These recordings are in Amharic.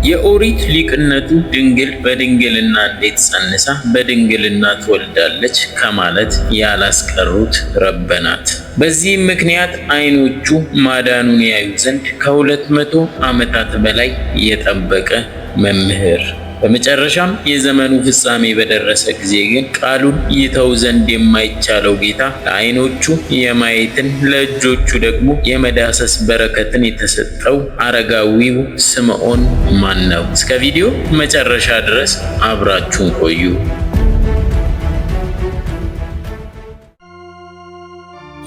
የኦሪት ሊቅነቱ ድንግል በድንግልና እንዴት ጸንሳ በድንግልና ትወልዳለች ከማለት ያላስቀሩት ረበናት። በዚህም ምክንያት ዓይኖቹ ማዳኑን ያዩ ዘንድ ከ200 ዓመታት በላይ የጠበቀ መምህር፣ በመጨረሻም የዘመኑ ፍጻሜ በደረሰ ጊዜ ግን ቃሉን ይተው ዘንድ የማይቻለው ጌታ ለዓይኖቹ የማየትን ለእጆቹ ደግሞ የመዳሰስ በረከትን የተሰጠው አረጋዊው ስምዖን ማን ነው? እስከ ቪዲዮ መጨረሻ ድረስ አብራችሁን ቆዩ።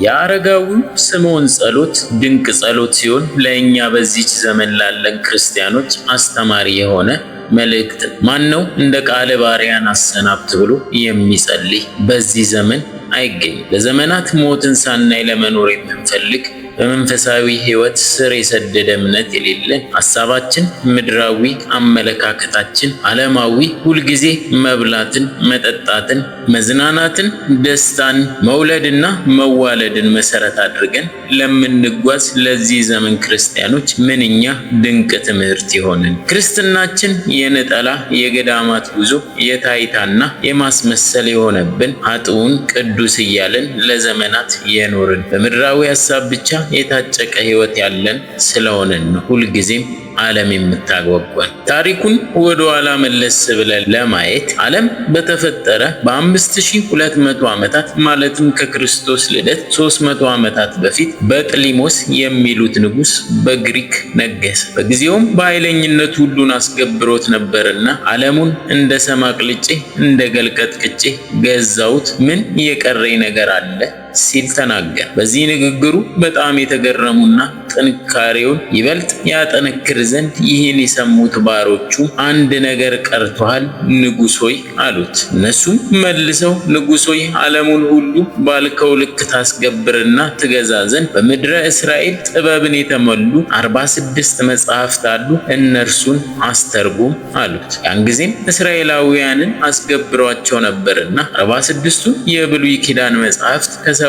የአረጋዊው ስምዖን ጸሎት ድንቅ ጸሎት ሲሆን ለእኛ በዚች ዘመን ላለን ክርስቲያኖች አስተማሪ የሆነ መልእክት ማን ነው እንደ ቃለ ባሪያን አሰናብት ብሎ የሚጸልይ በዚህ ዘመን አይገኝም። ለዘመናት ሞትን ሳናይ ለመኖር የምንፈልግ በመንፈሳዊ ሕይወት ስር የሰደደ እምነት የሌለን፣ ሐሳባችን ምድራዊ፣ አመለካከታችን ዓለማዊ፣ ሁልጊዜ መብላትን፣ መጠጣትን፣ መዝናናትን፣ ደስታን፣ መውለድና መዋለድን መሰረት አድርገን ለምንጓዝ ለዚህ ዘመን ክርስቲያኖች ምንኛ ድንቅ ትምህርት ይሆንን። ክርስትናችን የነጠላ የገዳማት ጉዞ የታይታና የማስመሰል የሆነብን ኃጥኡን ቅዱስ እያለን ለዘመናት የኖርን በምድራዊ ሐሳብ ብቻ የታጨቀ ሕይወት ያለን ስለሆነን ነው ሁልጊዜም ዓለም የምታጓጓን። ታሪኩን ወደ ኋላ መለስ ብለን ለማየት ዓለም በተፈጠረ በ5200 ዓመታት ማለትም ከክርስቶስ ልደት 300 ዓመታት በፊት በጥሊሞስ የሚሉት ንጉሥ በግሪክ ነገሰ። በጊዜውም በኃይለኝነት ሁሉን አስገብሮት ነበርና ዓለሙን እንደ ሰም አቅልጬ እንደ ገል ቀጥቅጬ ገዛሁት፣ ምን የቀረኝ ነገር አለ ሲል ተናገረ። በዚህ ንግግሩ በጣም የተገረሙና ጥንካሬውን ይበልጥ ያጠነክር ዘንድ ይህን የሰሙት ባሮቹ አንድ ነገር ቀርቶሃል ንጉሥ ሆይ አሉት። እነሱም መልሰው ንጉሥ ሆይ ዓለሙን ሁሉ ባልከው ልክ ታስገብርና ትገዛ ዘንድ በምድረ እስራኤል ጥበብን የተሞሉ 46 መጻሕፍት አሉ፣ እነርሱን አስተርጉም አሉት። ያን ጊዜም እስራኤላውያንን አስገብሯቸው ነበርና 46ቱ የብሉይ ኪዳን መጻሕፍት ከ72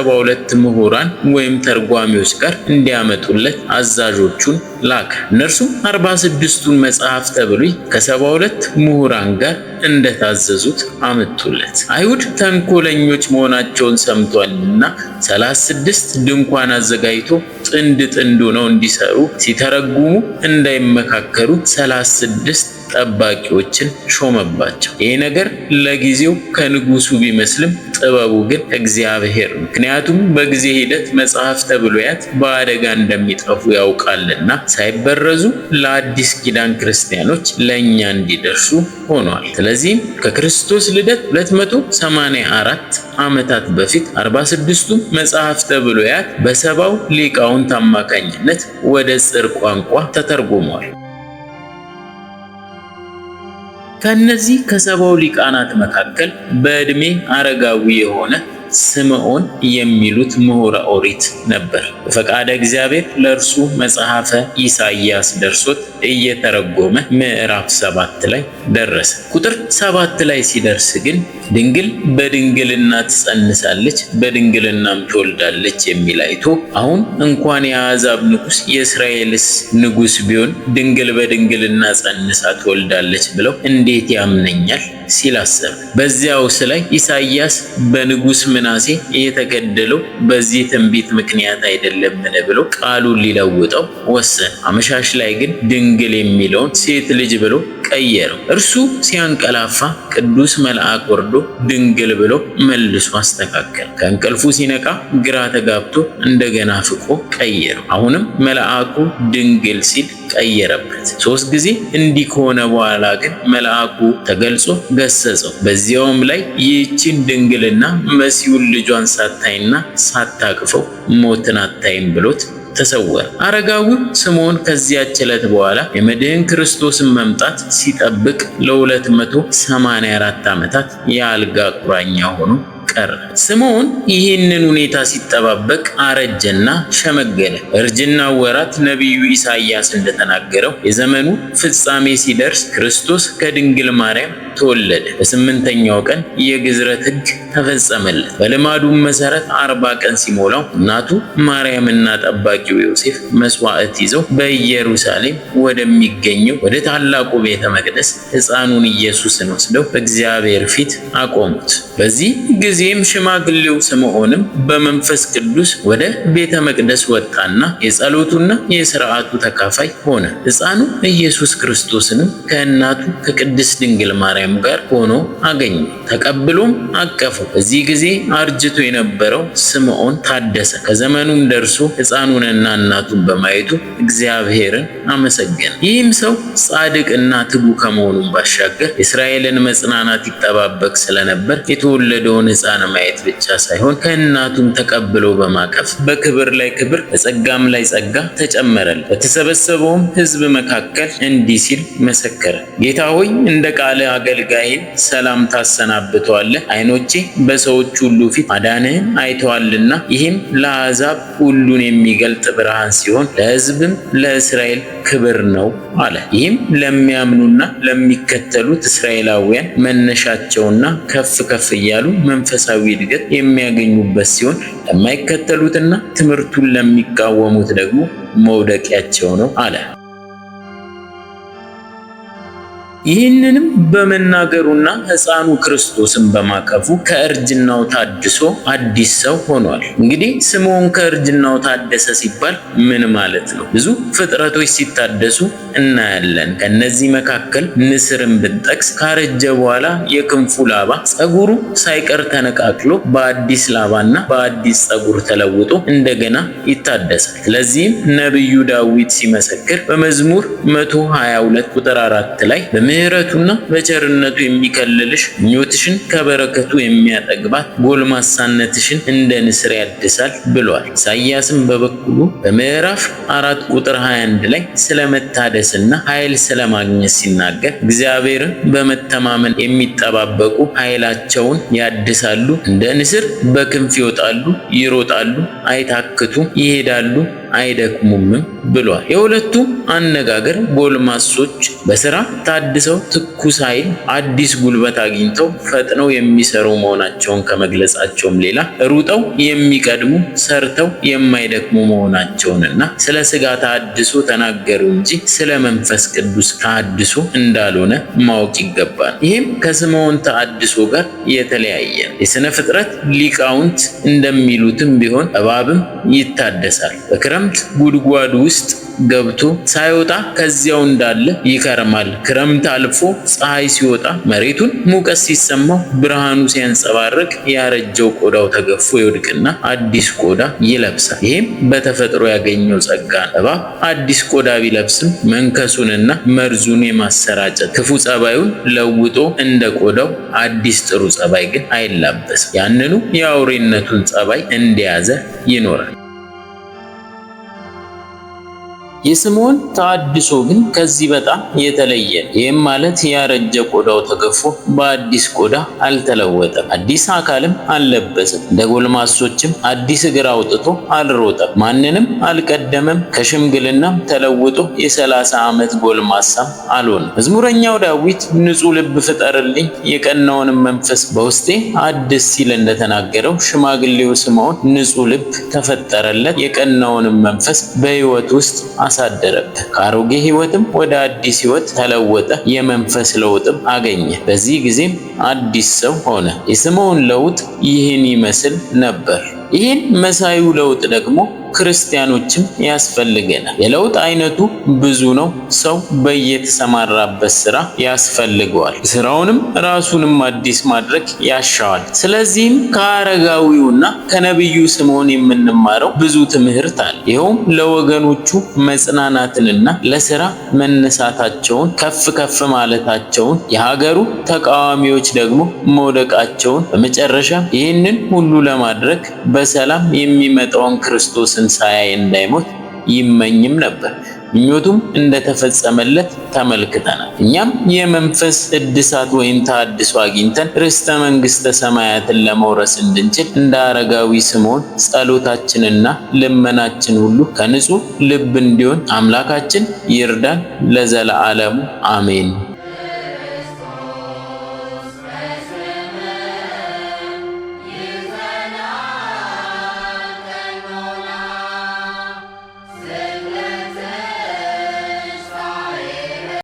ምሁራን ወይም ተርጓሚዎች ጋር እንዲያመጡለት አዛዦቹን ላከ። እነርሱም 46ቱን መጽሐፍተ ብሉይ ከ72 ምሁራን ጋር እንደታዘዙት አመጡለት። አይሁድ ተንኮለኞች መሆናቸውን ሰምቷልና 36 ድንኳን አዘጋጅቶ ጥንድ ጥንድ ሆነው እንዲሰሩ ሲተረጉሙ እንዳይመካከሩ 36 ጠባቂዎችን ሾመባቸው። ይህ ነገር ለጊዜው ከንጉሱ ቢመስልም ጥበቡ ግን እግዚአብሔር ነው። ምክንያቱም በጊዜ ሂደት መጽሐፍተ ብሉያት በአደጋ እንደሚጠፉ ያውቃልና ሳይበረዙ ለአዲስ ኪዳን ክርስቲያኖች ለእኛ እንዲደርሱ ሆኗል። ስለዚህም ከክርስቶስ ልደት 284 ዓመታት በፊት 46ቱ መጽሐፍተ ብሉያት በሰባው ሊቃውንት አማካኝነት ወደ ጽር ቋንቋ ተተርጉመዋል። ከነዚህ ከሰባው ሊቃናት መካከል በዕድሜ አረጋዊ የሆነ ስምዖን የሚሉት ምሁረ ኦሪት ነበር። በፈቃደ እግዚአብሔር ለእርሱ መጽሐፈ ኢሳይያስ ደርሶት እየተረጎመ ምዕራፍ 7 ላይ ደረሰ። ቁጥር 7 ላይ ሲደርስ ግን ድንግል በድንግልና ትጸንሳለች በድንግልናም ትወልዳለች የሚል አይቶ አሁን እንኳን የአሕዛብ ንጉሥ የእስራኤልስ ንጉሥ ቢሆን ድንግል በድንግልና ጸንሳ ትወልዳለች ብለው እንዴት ያምነኛል ሲል አሰበ። በዚያውስ ላይ ኢሳይያስ በንጉሥ ምናሴ የተገደለው በዚህ ትንቢት ምክንያት አይደለምን ብሎ ቃሉን ሊለውጠው ወሰነ። አመሻሽ ላይ ግን ድንግል የሚለውን ሴት ልጅ ብሎ ቀየረው። እርሱ ሲያንቀላፋ ቅዱስ መልአክ ወርዶ ድንግል ብሎ መልሶ አስተካከለ። ከእንቅልፉ ሲነቃ ግራ ተጋብቶ እንደገና ፍቆ ቀየረው። አሁንም መልአኩ ድንግል ሲል ቀየረበት። 3 ጊዜ እንዲህ ከሆነ በኋላ ግን መልአኩ ተገልጾ ገሰጸው። በዚያውም ላይ ይህችን ድንግልና መሲሁን ልጇን ሳታይና ሳታቅፈው ሞትን አታይም ብሎት ተሰወረ። አረጋዊው ስምዖን ከዚያች ዕለት በኋላ የመድህን ክርስቶስን መምጣት ሲጠብቅ ለ284 ዓመታት የአልጋ ቁራኛ ሆኖ ቀረ። ስምዖን ይህንን ሁኔታ ሲጠባበቅ አረጀና ሸመገለ። እርጅናው ወራት ነቢዩ ኢሳይያስ እንደተናገረው የዘመኑ ፍጻሜ ሲደርስ ክርስቶስ ከድንግል ማርያም ተወለደ። በስምንተኛው ቀን የግዝረት ሕግ ተፈጸመለት። በልማዱም መሰረት 40 ቀን ሲሞላው እናቱ ማርያምና ጠባቂው ዮሴፍ መስዋዕት ይዘው በኢየሩሳሌም ወደሚገኘው ወደ ታላቁ ቤተ መቅደስ ሕፃኑን ኢየሱስን ወስደው በእግዚአብሔር ፊት አቆሙት። በዚህ ጊዜም ሽማግሌው ስምዖንም በመንፈስ ቅዱስ ወደ ቤተ መቅደስ ወጣና የጸሎቱና የሥርዓቱ ተካፋይ ሆነ። ሕፃኑ ኢየሱስ ክርስቶስንም ከእናቱ ከቅድስት ድንግል ማርያም ጋር ሆኖ አገኘ። ተቀብሎም አቀፈው። በዚህ ጊዜ አርጅቶ የነበረው ስምዖን ታደሰ። ከዘመኑም ደርሶ ሕፃኑንና እናቱን በማየቱ እግዚአብሔርን አመሰገነ። ይህም ሰው ጻድቅና ትጉ ከመሆኑም ባሻገር የእስራኤልን መጽናናት ይጠባበቅ ስለነበር የተወለደውን ሕፃን ማየት ብቻ ሳይሆን ከእናቱም ተቀብሎ በማቀፍ በክብር ላይ ክብር በጸጋም ላይ ጸጋ ተጨመረለት። በተሰበሰበውም ሕዝብ መካከል እንዲህ ሲል መሰከረ። ጌታ ሆይ እንደ ቃል አገልጋይን ሰላም ታሰናብተዋለህ። ዓይኖቼ በሰዎች ሁሉ ፊት ማዳንህን አይተዋልና ይህም ለአሕዛብ ሁሉን የሚገልጥ ብርሃን ሲሆን ለሕዝብም ለእስራኤል ክብር ነው አለ። ይህም ለሚያምኑና ለሚከተሉት እስራኤላውያን መነሻቸውና ከፍ ከፍ እያሉ መንፈሳዊ እድገት የሚያገኙበት ሲሆን ለማይከተሉትና ትምህርቱን ለሚቃወሙት ደግሞ መውደቂያቸው ነው አለ። ይህንንም በመናገሩና ሕፃኑ ክርስቶስን በማቀፉ ከእርጅናው ታድሶ አዲስ ሰው ሆኗል። እንግዲህ ስምዖን ከእርጅናው ታደሰ ሲባል ምን ማለት ነው? ብዙ ፍጥረቶች ሲታደሱ እናያለን። ከነዚህ መካከል ንስርን ብንጠቅስ ካረጀ በኋላ የክንፉ ላባ ጸጉሩ ሳይቀር ተነቃቅሎ በአዲስ ላባና በአዲስ ጸጉር ተለውጦ እንደገና ይታደሳል። ስለዚህም ነቢዩ ዳዊት ሲመሰክር በመዝሙር 122 ቁጥር 4 ላይ በምሕረቱና በቸርነቱ የሚከልልሽ ምኞትሽን ከበረከቱ የሚያጠግባት ጎልማሳነትሽን እንደ ንስር ያድሳል ብሏል። ኢሳይያስም በበኩሉ በምዕራፍ 4 ቁጥር 21 ላይ ስለመታደስና ኃይል ስለማግኘት ሲናገር እግዚአብሔርን በመተማመን የሚጠባበቁ ኃይላቸውን ያድሳሉ፣ እንደ ንስር በክንፍ ይወጣሉ፣ ይሮጣሉ፣ አይታክቱም፣ ይሄዳሉ አይደክሙምም ብሏል። የሁለቱም አነጋገር ጎልማሶች በሥራ ታድሰው ትኩስ ኃይል፣ አዲስ ጉልበት አግኝተው ፈጥነው የሚሰሩ መሆናቸውን ከመግለጻቸውም ሌላ ሩጠው የሚቀድሙ ሰርተው የማይደክሙ መሆናቸውንና ስለ ሥጋ ተሐድሶ ተናገሩ እንጂ ስለ መንፈስ ቅዱስ ተሐድሶ እንዳልሆነ ማወቅ ይገባል። ይህም ከስምዖን ተሐድሶ ጋር የተለያየ ነው። የሥነ ፍጥረት ሊቃውንት እንደሚሉትም ቢሆን እባብም ይታደሳል። በክረምት ጉድጓድ ውስጥ ገብቶ ሳይወጣ ከዚያው እንዳለ ይከርማል። ክረምት አልፎ ፀሐይ ሲወጣ መሬቱን ሙቀት ሲሰማው ብርሃኑ ሲያንጸባርቅ ያረጀው ቆዳው ተገፎ ይወድቅና አዲስ ቆዳ ይለብሳል። ይህም በተፈጥሮ ያገኘው ጸጋ ነው። እባብ አዲስ ቆዳ ቢለብስም መንከሱንና መርዙን የማሰራጨት ክፉ ጸባዩን ለውጦ እንደ ቆዳው አዲስ ጥሩ ጸባይ ግን አይላበስም። ያንኑ የአውሬነቱን ጸባይ እንደያዘ ይኖራል። የስምዖን ተሐድሶ ግን ከዚህ በጣም የተለየ ነው። ይህም ማለት ያረጀ ቆዳው ተገፎ በአዲስ ቆዳ አልተለወጠም፣ አዲስ አካልም አልለበሰም። እንደ ጎልማሶችም አዲስ እግር አውጥቶ አልሮጠም፣ ማንንም አልቀደመም፣ ከሽምግልናም ተለውጦ የ30 ዓመት ጎልማሳም አልሆነም። መዝሙረኛው ዳዊት ንጹሕ ልብ ፍጠርልኝ የቀናውንም መንፈስ በውስጤ አድስ ሲል እንደተናገረው ሽማግሌው ስምዖን ንጹሕ ልብ ተፈጠረለት፣ የቀናውንም መንፈስ በሕይወት ውስጥ አሳደረበት። ከአሮጌ ሕይወትም ወደ አዲስ ሕይወት ተለወጠ፣ የመንፈስ ለውጥም አገኘ። በዚህ ጊዜም አዲስ ሰው ሆነ። የስምዖን ለውጥ ይህን ይመስል ነበር። ይህን መሳዩ ለውጥ ደግሞ ክርስቲያኖችም ያስፈልገናል። የለውጥ አይነቱ ብዙ ነው። ሰው በየተሰማራበት ስራ ያስፈልገዋል። ስራውንም ራሱንም አዲስ ማድረግ ያሻዋል። ስለዚህም ከአረጋዊውና ከነቢዩ ስምዖን የምንማረው ብዙ ትምህርት አለ። ይኸውም ለወገኖቹ መጽናናትንና ለስራ መነሳታቸውን፣ ከፍ ከፍ ማለታቸውን፣ የሀገሩ ተቃዋሚዎች ደግሞ መውደቃቸውን፣ በመጨረሻ ይህንን ሁሉ ለማድረግ በሰላም የሚመጣውን ክርስቶስን ሳያይ እንዳይሞት ይመኝም ነበር። ምኞቱም እንደተፈጸመለት ተመልክተናል። እኛም የመንፈስ እድሳት ወይም ተሐድሶ አግኝተን ርስተ መንግሥተ ሰማያትን ለመውረስ እንድንችል እንደ አረጋዊ ስምዖን ጸሎታችንና ልመናችን ሁሉ ከንጹሕ ልብ እንዲሆን አምላካችን ይርዳን። ለዘለዓለሙ አሜን።